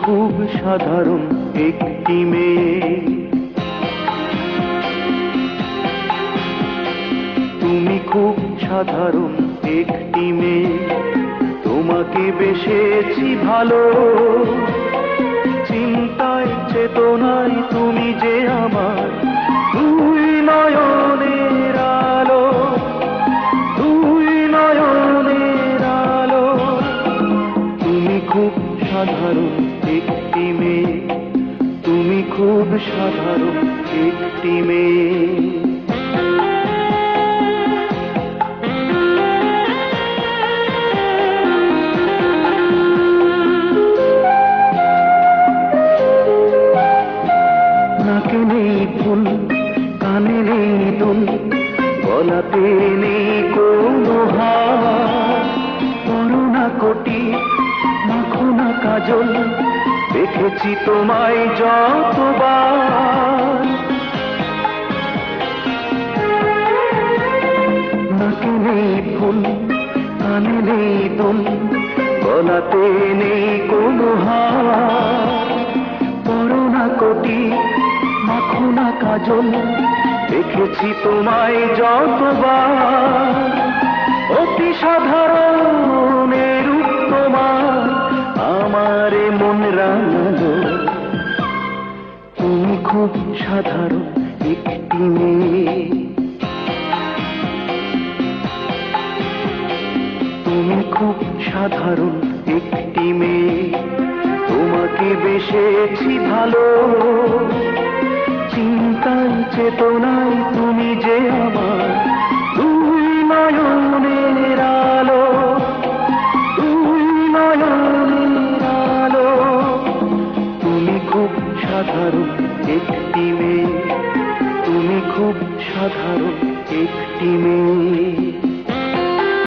খুব সাধারণ একটি মেয়ে, তুমি খুব সাধারণ একটি মেয়ে। তোমাকে বেসেছি ভালো, চিন্তায় চেতনায় তুমি যে আমার দুই নয়নের আলো, দুই নয়নের আলো। তুমি খুব সাধারণ একটি মেয়ে, তুমি খুব সাধারণ একটি মেয়ে। নাকে নেই ফুল, কানে নেই দুল, গলাতে নেই কোনো হার। পরো না কোটি, মাখো না কাজল, দেখেছি তোমায় যতবার। নাকে নেই ফুল, কানে নেই দুল, গলাতে নেই কোনো হার। পরো না কোটি, মাখো না কাজল, দেখেছি তোমায় যতবার। অতি সাধারণ রূপ তোমার আমার মন রাঙালো। তুমি খুব সাধারণ একটি মেয়ে, তুমি খুব সাধারণ একটি মেয়ে। তোমাকে বেসেছি ভালো, চিন্তায় চেতনায় তুমি যে আমার দুই নয়নের আলো, দুই নয়নের আলো। তুমি খুব সাধারণ একটি মেয়ে, তুমি খুব সাধারণ একটি মেয়ে।